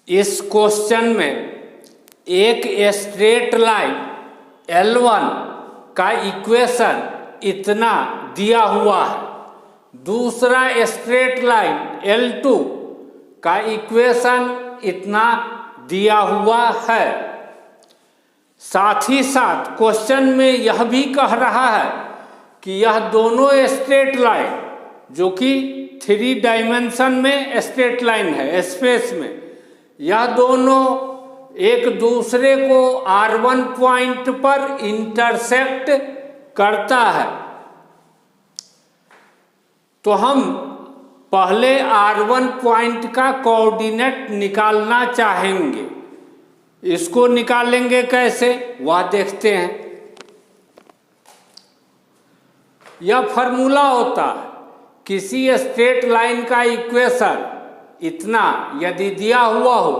इस क्वेश्चन में एक स्ट्रेट लाइन L1 का इक्वेशन इतना दिया हुआ है, दूसरा स्ट्रेट लाइन L2 का इक्वेशन इतना दिया हुआ है। साथ ही साथ क्वेश्चन में यह भी कह रहा है कि यह दोनों स्ट्रेट लाइन, जो कि 3 डायमेंशन में स्ट्रेट लाइन है स्पेस में, यह दोनों एक दूसरे को R1 पॉइंट पर इंटरसेक्ट करता है। तो हम पहले R1 पॉइंट का कोऑर्डिनेट निकालना चाहेंगे। इसको निकालेंगे कैसे, वह देखते हैं। यह फॉर्मूला होता है, किसी स्ट्रेट लाइन का इक्वेशन इतना यदि दिया हुआ हो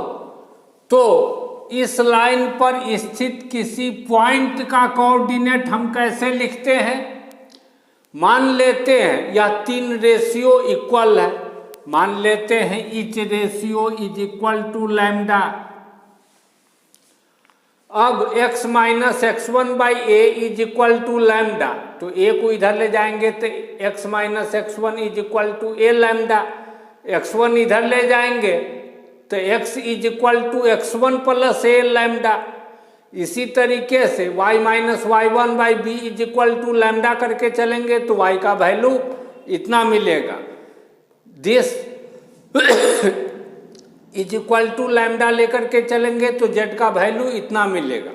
तो इस लाइन पर स्थित किसी पॉइंट का कोऑर्डिनेट हम कैसे लिखते हैं। मान लेते हैं यह 3 रेशियो इक्वल है, मान लेते हैं each ratio is equal to lambda. अब x minus x1 by a is equal to lambda, तो a को इधर ले जाएंगे तो x minus x1 is equal to a lambda, x1 इधर ले जाएंगे तो x is equal to x1 plus a lambda. इसी तरीके से y minus y1 by b is equal to lambda करके चलेंगे तो y का वैल्यू इतना मिलेगा। This is equal to lambda लेकर के चलेंगे तो z का वैल्यू इतना मिलेगा।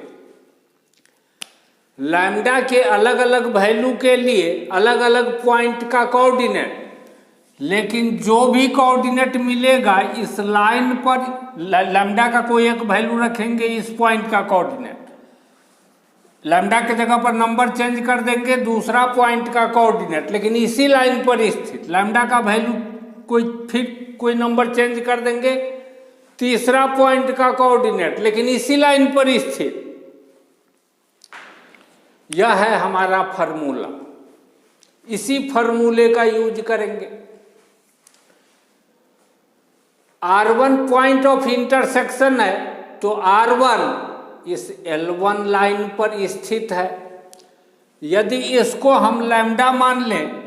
लैम्डा के अलग अलग वैल्यू के लिए अलग अलग पॉइंट का कोऑर्डिनेट, लेकिन जो भी कोऑर्डिनेट मिलेगा इस लाइन पर लैम्डा का कोई एक वैल्यू रखेंगे, इस पॉइंट का कोऑर्डिनेट, लैम्डा के जगह पर नंबर चेंज कर देंगे, दूसरा पॉइंट का कोऑर्डिनेट, लेकिन इसी लाइन पर स्थित लैम्डा का वैल्यू कोई नंबर चेंज कर देंगे, तीसरा पॉइंट का कोऑर्डिनेट, लेकिन इसी लाइन पर स्थित। यह है हमारा फार्मूला। इसी फार्मूले का यूज करेंगे। R1 पॉइंट ऑफ इंटरसेक्शन है तो R1 इस L1 लाइन पर स्थित है। यदि इसको हम लैम्डा मान लें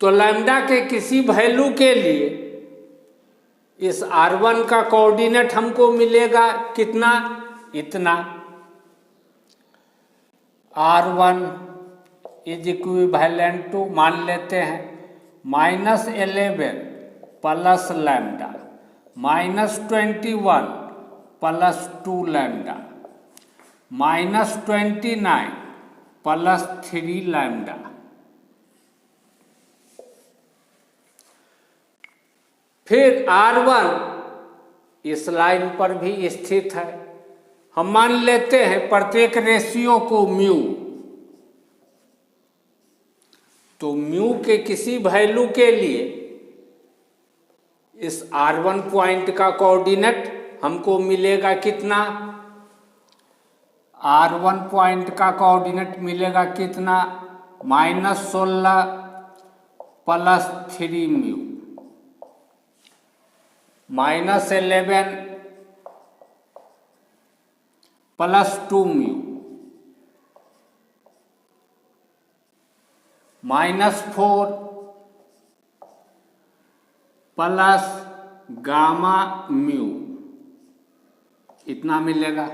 तो लैम्डा के किसी वैल्यू के लिए इस R1 का कोऑर्डिनेट हमको मिलेगा कितना, इतना। R1 इज इक्विवेलेंट टू मान लेते हैं -11 plus lambda -21 plus 2 lambda -29 plus 3 lambda. फिर R1 इस लाइन पर भी स्थित है। हम मान लेते हैं प्रत्येक रेशियो को म्यू, तो म्यू के किसी वैल्यू के लिए इस R1 पॉइंट का कोऑर्डिनेट हमको मिलेगा कितना, R1 पॉइंट का कोऑर्डिनेट मिलेगा कितना, -16 plus 3 mu -11 plus 2 mu -4 plus gamma mu, इतना मिलेगा।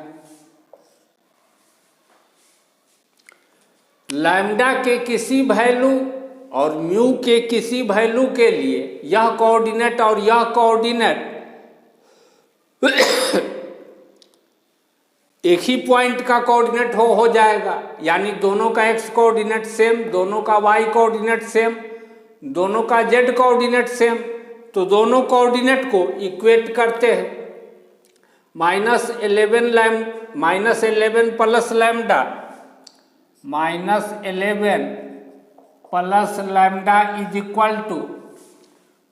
लैम्डा के किसी वैल्यू और म्यू के किसी वैल्यू के लिए यह कोऑर्डिनेट और यह कोऑर्डिनेट एक ही पॉइंट का कोऑर्डिनेट हो जाएगा, यानी दोनों का x कोऑर्डिनेट सेम, दोनों का y कोऑर्डिनेट सेम, दोनों का z कोऑर्डिनेट सेम, तो दोनों कोऑर्डिनेट को इक्वेट करते हैं। -11 plus lambda -11 plus lambda is equal to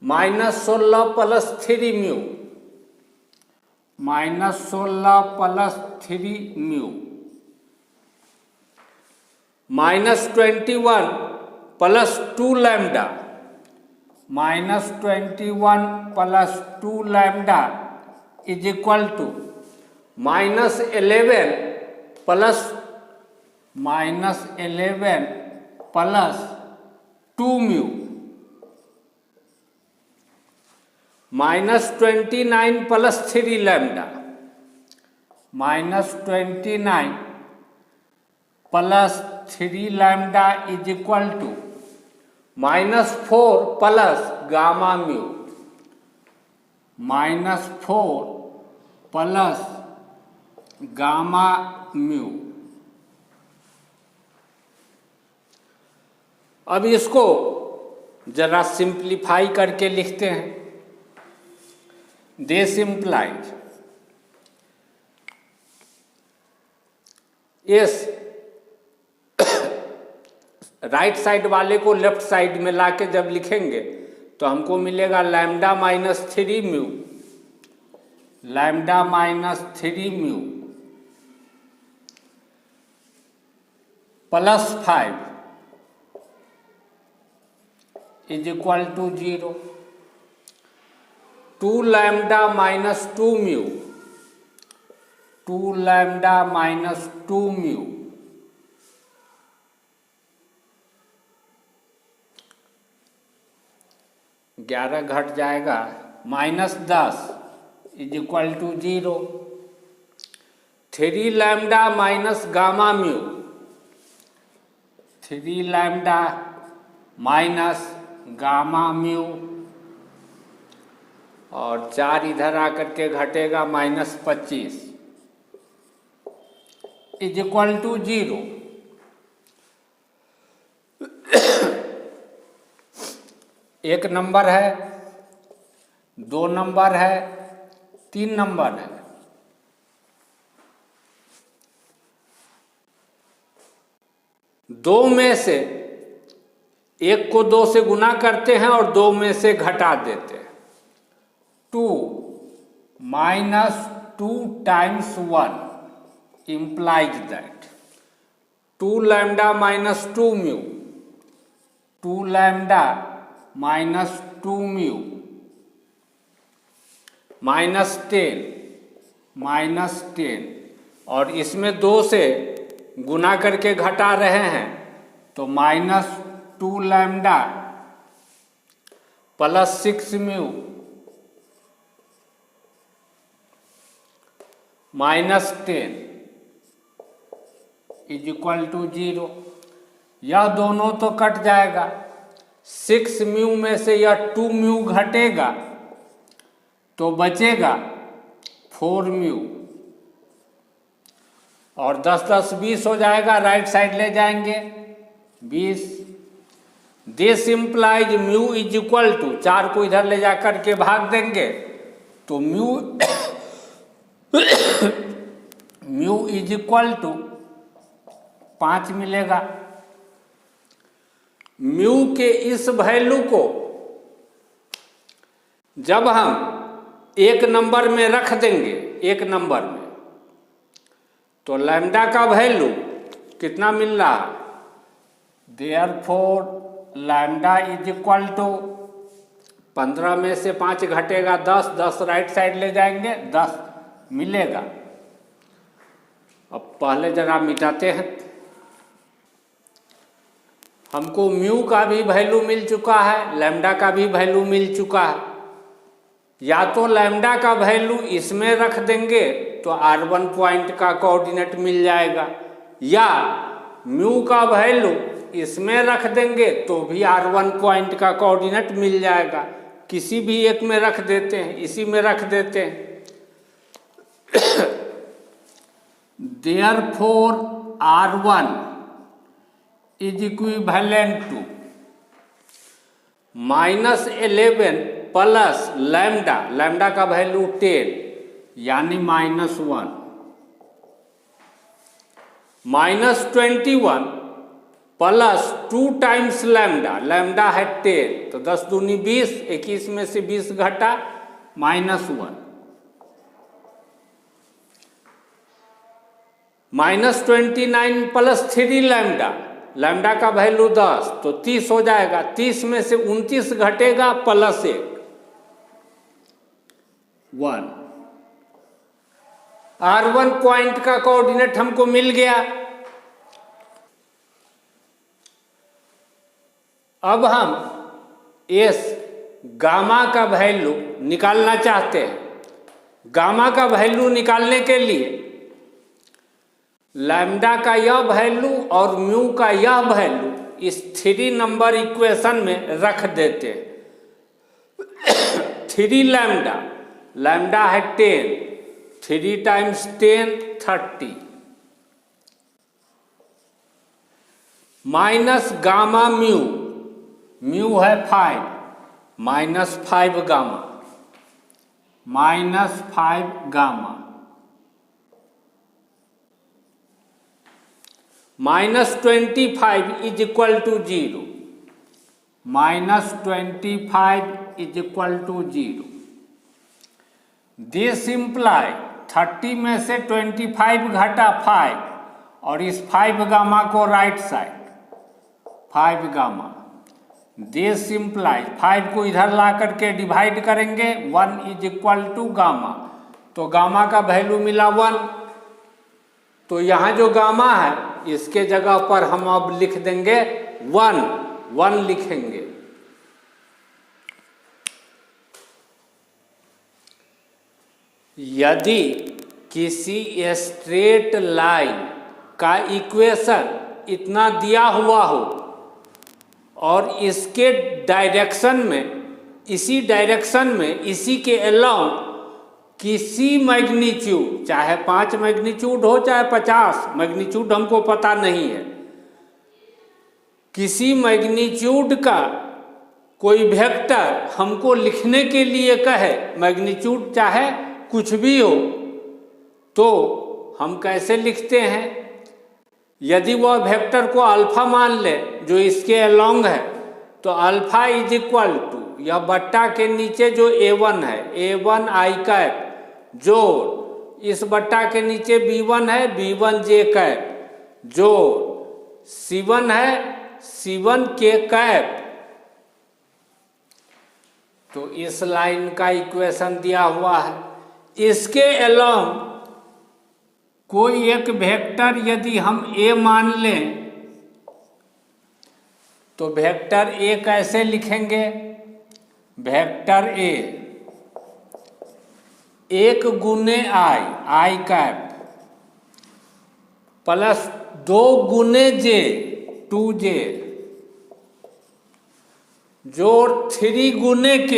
-16 plus 3 mu -16 plus 3 mu -21 plus 2 lambda -21 plus 2 lambda is equal to -11 plus 2 mu, -29 plus 3 lambda, -29 plus 3 lambda is equal to -4 plus gamma mu, -4 plus gamma mu. अब इसको जरा simplify करके लिखते हैं। This implies इस right side वाले को left side में लाके जब लिखेंगे तो हमको मिलेगा lambda -3 mu, lambda -3 mu plus 5 is equal to 0। 2 lambda -2 mu, 2 lambda -2 mu 11 घट जाएगा, -10 is equal to 0। 3 lambda minus gamma mu, 3 lambda minus gamma mu और 4 इधर आकर के घटेगा -25 इज इक्वल टू 0। एक नंबर है, 2 नंबर है, 3 नंबर है। दो में से एक को 2 से गुना करते हैं और 2 में से घटा देते हैं। 2 - 2 times 1 implies that 2 lambda -2 mu, 2 lambda -2 mu -10 और इसमें 2 से गुना करके घटा रहे हैं तो -2 lambda plus 6 mu -10 is equal to 0। यह दोनों तो कट जाएगा, 6 म्यू में से यह 2 म्यू घटेगा तो बचेगा 4 म्यू और 10 10 20 हो जाएगा, राइट साइड ले जाएंगे 20। This implies mu is equal to, 4 को इधर ले जाकर के भाग देंगे तो mu mu is equal to 5 मिलेगा। म्यू के इस वैल्यू को जब हम एक नंबर में रख देंगे, एक नंबर में, तो लैम्डा का वैल्यू कितना मिल रहा है? Therefore lambda is equal to 15 में से 5 घटेगा 10, 10 राइट साइड ले जाएंगे 10 मिलेगा। अब पहले जरा मिटाते हैं। हमको म्यू का भी वैल्यू मिल चुका है, लैम्डा का भी वैल्यू मिल चुका है। या तो लैम्डा का वैल्यू इसमें रख देंगे तो R1 पॉइंट का कोऑर्डिनेट मिल जाएगा, या म्यू का वैल्यू इसमें रख देंगे तो भी R1 पॉइंट का कोऑर्डिनेट मिल जाएगा। किसी भी एक में रख देते हैं, इसी में रख देते हैं। Therefore R1 is equivalent to -11 plus lambda, lambda का वैल्यू 10 यानी -1, -21 प्लस 2 टाइम्स लैम्डा, लैम्डा है 10 तो 10 दूनी 20, 21 में से 20 घटा -1, -29 प्लस 3 लैम्डा लैम्डा का वैल्यू 10 तो 30 हो जाएगा। 30 में से 29 घटेगा प्लस 1 1। R1 पॉइंट का कोऑर्डिनेट हमको मिल गया। अब हम इस गामा का वैल्यू निकालना चाहते हैं। गामा का वैल्यू निकालने के लिए लैम्डा का यह वैल्यू और म्यू का यह वैल्यू इस 3 नंबर इक्वेशन में रख देते हैं। 3 लैम्डा, लैम्डा है 10, 3 times 10 30 minus gamma mu, mu है 5 minus 5 gamma, minus 5 gamma minus 25 is equal to 0, minus 25 is equal to 0। This implies 30 में से 25 घटा 5 और इस 5 गामा को right side 5 gamma. This imply 5 को इधर ला करके डिवाइड करेंगे 1 इज इक्वल टू गामा, तो गामा का वैल्यू मिला 1। तो यहाँ जो गामा है इसके जगह पर हम अब लिख देंगे 1 लिखेंगे। यदि किसी स्ट्रेट लाइन का इक्वेशन इतना दिया हुआ हो और इसके डायरेक्शन में, इसी डायरेक्शन में, इसी के अलाउंग किसी मैग्नीट्यूड, चाहे 5 मैग्नीट्यूड हो चाहे 50 मैग्नीट्यूड, हमको पता नहीं है, किसी मैग्नीट्यूड का कोई वेक्टर हमको लिखने के लिए कहे, मैग्नीट्यूड चाहे कुछ भी हो, तो हम कैसे लिखते हैं? यदि वह वेक्टर को अल्फा मान ले जो इसके अलोंग है, तो अल्फा इज इक्वल टू यह बट्टा के नीचे जो A1 है, A1 आई कैप जोड़ इस बट्टा के नीचे B1 है, B1 जे कैप जोड़ C1 है, C1 के कैप। तो इस लाइन का इक्वेशन दिया हुआ है। इसके अलोंग कोई एक वेक्टर यदि हम A मान लें, तो वेक्टर A कैसे लिखेंगे? वेक्टर A 1 गुने आई कैप प्लस 2 गुने J 2J जोड़ 3 गुने K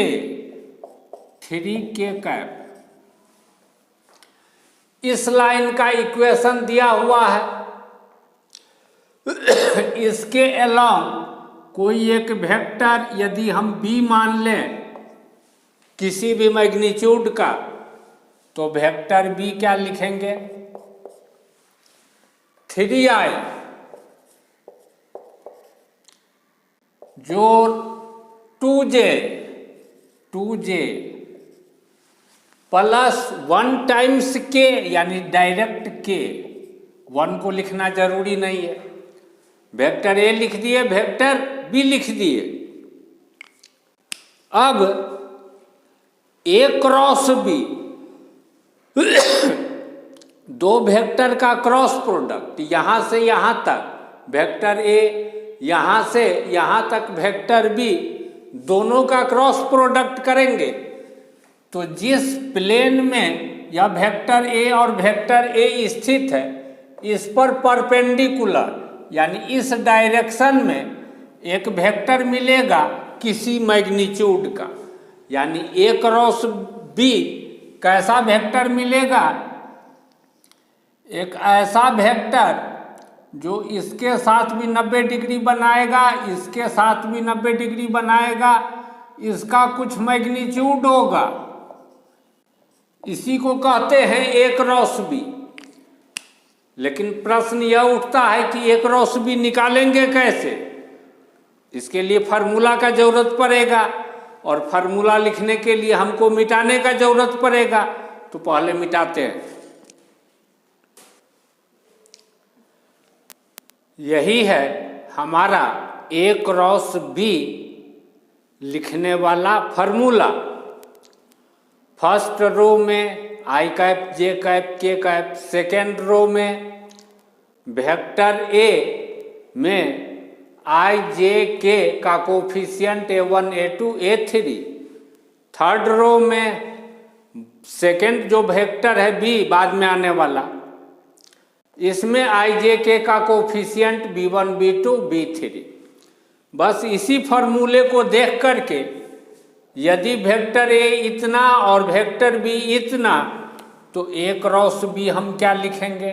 3K कैप। इस लाइन का इक्वेशन दिया हुआ है। इसके अलावा कोई एक वेक्टर यदि हम B मान लें किसी भी मैग्नीट्यूड का, तो वेक्टर B क्या लिखेंगे? 3i जोड़ 2J प्लस 1 टाइम्स K यानी डायरेक्ट K। 1 को लिखना जरूरी नहीं है। वेक्टर A लिख दिए, वेक्टर B लिख दिए। अब A क्रॉस B, दो वेक्टर का क्रॉस प्रोडक्ट, यहां से यहां तक वेक्टर A, यहां से यहां तक वेक्टर B, दोनों का क्रॉस प्रोडक्ट करेंगे तो जिस प्लेन में यह वेक्टर A और वेक्टर A स्थित है, इस पर परपेंडिकुलर यानी इस डायरेक्शन में एक वेक्टर मिलेगा किसी मैग्नीट्यूड का, यानी A क्रॉस B कैसा वेक्टर मिलेगा? एक ऐसा वेक्टर जो इसके साथ भी 90 डिग्री बनाएगा, इसके साथ भी 90 डिग्री बनाएगा, इसका कुछ मैग्नीट्यूड होगा, इसी को कहते हैं A क्रॉस B। लेकिन प्रश्न यह उठता है कि A क्रॉस B निकालेंगे कैसे? इसके लिए फार्मूला का जरूरत पड़ेगा, और फार्मूला लिखने के लिए हमको मिटाने का जरूरत पड़ेगा। तो पहले मिटाते हैं। यही है हमारा A क्रॉस B लिखने वाला फॉर्मूला। फर्स्ट रो में I cap J cap K cap, second row में वेक्टर A में I J K का coefficient A1 A2 A3, third row में सेकेंड जो वेक्टर है B बाद में आने वाला, इसमें I J K का कोफिशिएंट B1 B2 B3। बस इसी फॉर्मूले को देख करके यदि वेक्टर A इतना और वेक्टर B इतना, तो A क्रॉस B हम क्या लिखेंगे?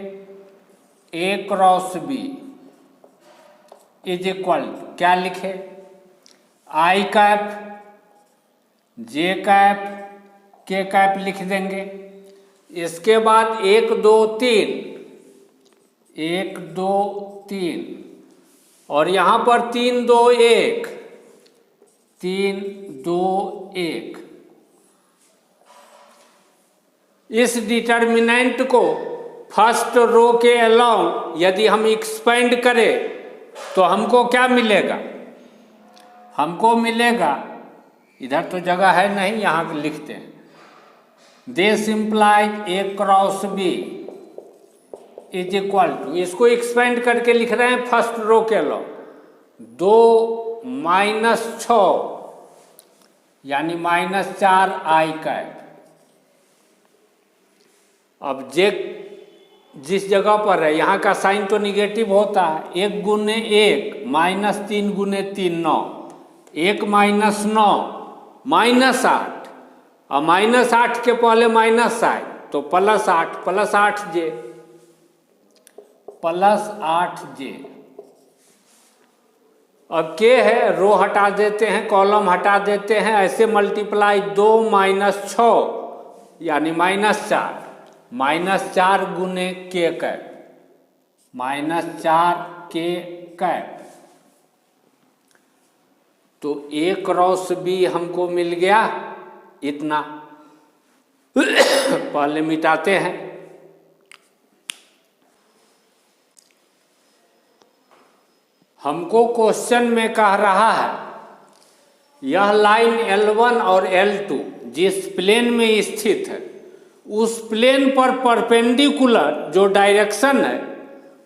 A cross B is equal to क्या लिखे? I cap J cap K cap लिख देंगे। इसके बाद 1 2 3 1 2 3 और यहाँ पर 3 2 1 3 2 1। इस डिटर्मिनेंट को फर्स्ट रो के अलोंग यदि हम एक्सपेंड करें तो हमको क्या मिलेगा? हमको मिलेगा, इधर तो जगह है नहीं, यहाँ लिखते हैं, this implies A cross B is equal to, इसको एक्सपेंड करके लिख रहे हैं फर्स्ट रो के लो, 2 - 6 यानी -4 I कैप। अब J जिस जगह पर है यहाँ का साइन तो निगेटिव होता है, 1 गुने 1 -3 गुने 3 9, 1 - 9 -8 और -8 के पहले माइनस आए तो +8 +8J +8J। अब K है, रो हटा देते हैं, कॉलम हटा देते हैं, ऐसे मल्टीप्लाई 2 - 6 यानी -4 -4 गुने K कैप -4 K कैप। तो A क्रॉस B हमको मिल गया इतना। पहले मिटाते हैं। हमको क्वेश्चन में कह रहा है यह लाइन L1 और L2 जिस प्लेन में स्थित है उस प्लेन पर परपेंडिकुलर जो डायरेक्शन है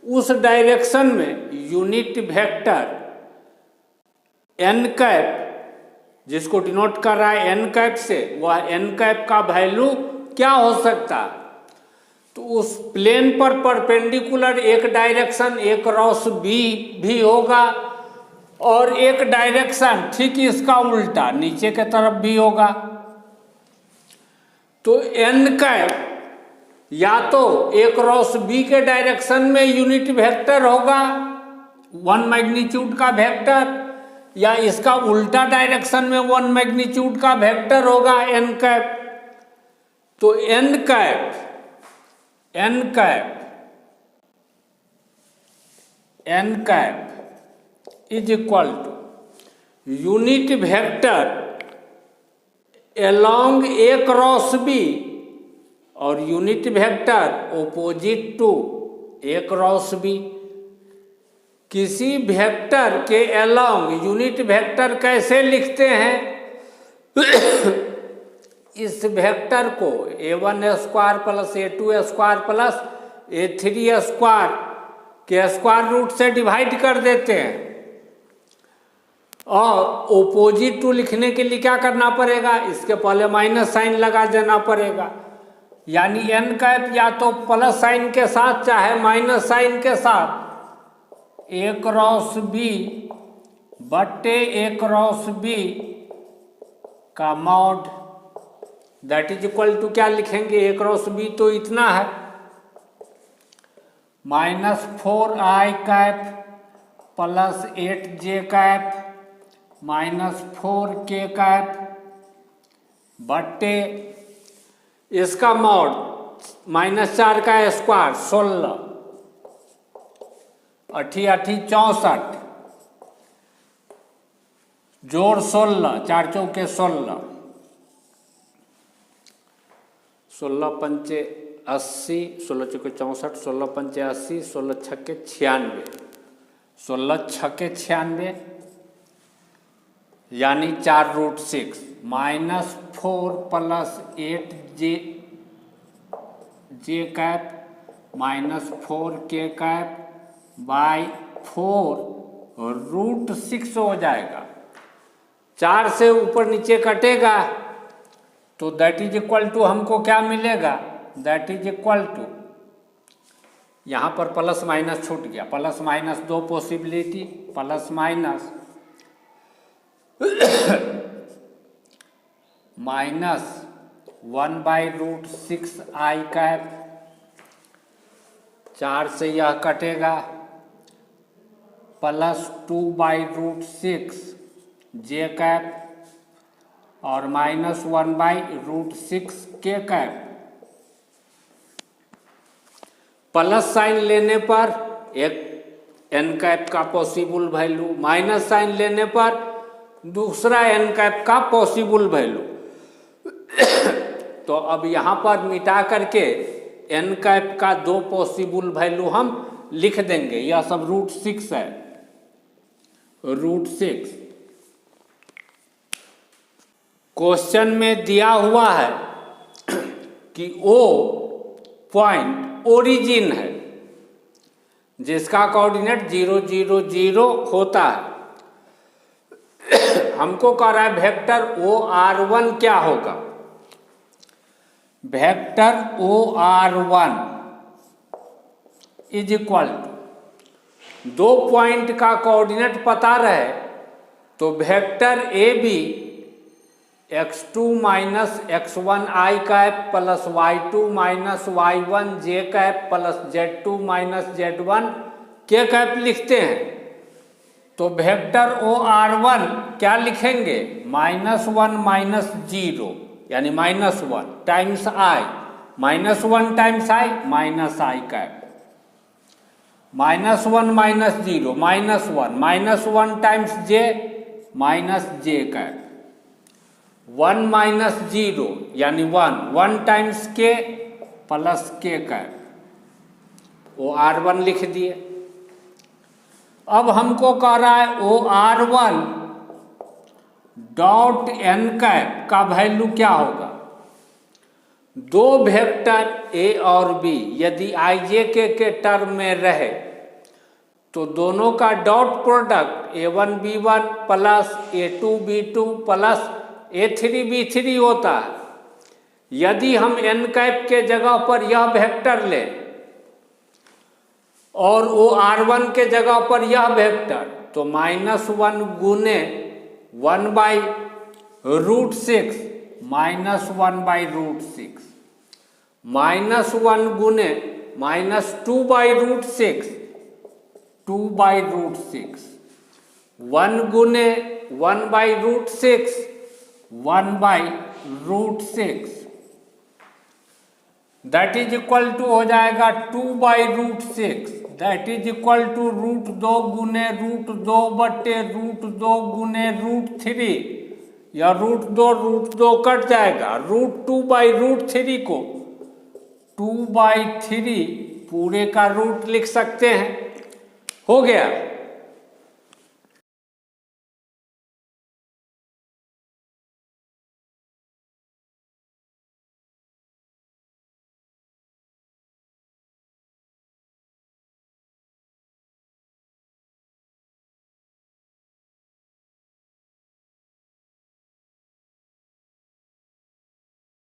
उस डायरेक्शन में यूनिट वेक्टर n कैप, जिसको डिनोट कर रहा है n कैप से, वह n कैप का वैल्यू क्या हो सकता है? तो उस प्लेन पर परपेंडिकुलर एक डायरेक्शन A क्रॉस B भी होगा और एक डायरेक्शन ठीक इसका उल्टा नीचे के तरफ भी होगा। तो n कैप या तो A क्रॉस B के डायरेक्शन में यूनिट वेक्टर होगा 1 मैग्नीट्यूड का वेक्टर, या इसका उल्टा डायरेक्शन में 1 मैग्नीट्यूड का वेक्टर होगा n कैप। तो n cap is equal to unit vector along A cross B और unit vector opposite to A cross B। किसी वेक्टर के अलोंग यूनिट वेक्टर कैसे लिखते हैं? इस वेक्टर को A1² + A2² + A3² के स्क्वायर रूट से डिवाइड कर देते हैं। और ओपोजिट टू लिखने के लिए क्या करना पड़ेगा? इसके पहले माइनस साइन लगा देना पड़ेगा, यानी n कैप या तो प्लस साइन के साथ चाहे माइनस साइन के साथ A क्रॉस B बट्टे A क्रॉस B का mod that is equal to क्या लिखेंगे? A क्रॉस B तो इतना है -4I cap + 8J cap -4K cap बट्टे इसका मॉड -4 का स्क्वायर 16 8 8 64 जोड़ 16 4 चौके 16 16 पंचे 80 16 चौके 64 16 पंचे 80 16 छक्के 96 16 छके 96 यानी 4√6 -4 प्लस 8 जे कैप -4 के कैप बाई 4√6 हो जाएगा। 4 से ऊपर नीचे कटेगा तो दैट इज इक्वल टू हमको क्या मिलेगा, दैट इज इक्वल टू, यहाँ पर प्लस माइनस छूट गया, plus minus 2 possibility, plus minus -1/√6 आई कैप, 4 से यह कटेगा, प्लस 2/√6 जे कैप और -1/√6 के कैप। प्लस साइन लेने पर एक एन कैप का पॉसिबल वैल्यू, माइनस साइन लेने पर दूसरा एन कैप का पॉसिबल वैल्यू। तो अब यहाँ पर मिटा करके एन कैप का 2 पॉसिबल वैल्यू हम लिख देंगे। यह सब √6 है, √6। क्वेश्चन में दिया हुआ है कि O पॉइंट ओरिजिन है जिसका कोऑर्डिनेट 0 0 0 होता है। हमको कह रहा है वेक्टर OR1 क्या होगा। Vector OR1 is equal to, 2 point का कोऑर्डिनेट पता रहे तो vector AB x2 minus x1 I cap plus y2 minus y1 J cap plus z2 minus z1 K cap लिखते हैं। तो वेक्टर OR1 क्या लिखेंगे, -1 -0 यानी -1 times i, -1 times i minus I cap, -1 -0 -1 times j minus J cap, 1 -0 यानी 1 times के plus के cap, OR1 लिख दिए। अब हमको कह रहा है OR1 डॉट एन कैप का वैल्यू क्या होगा। 2 वेक्टर A और B यदि ijk के टर्म में रहे तो दोनों का dot product A1 B1 plus A2 B2 plus A3 B3 होता है। यदि हम एन कैप के जगह पर यह वेक्टर लें और OR1 के जगह पर यह वेक्टर, तो -1 गुने 1/√6 -1/√6, -1 गुने -2/√6 2/√6, 1 गुने 1/√6 1/√6, दैट इज इक्वल टू हो जाएगा 2/√6, दैट इज इक्वल टू √2 गुने √2 बटे √2 गुने √3, या √2 कट जाएगा, √2/√3 को 2/3 पूरे का रूट लिख सकते हैं। हो गया।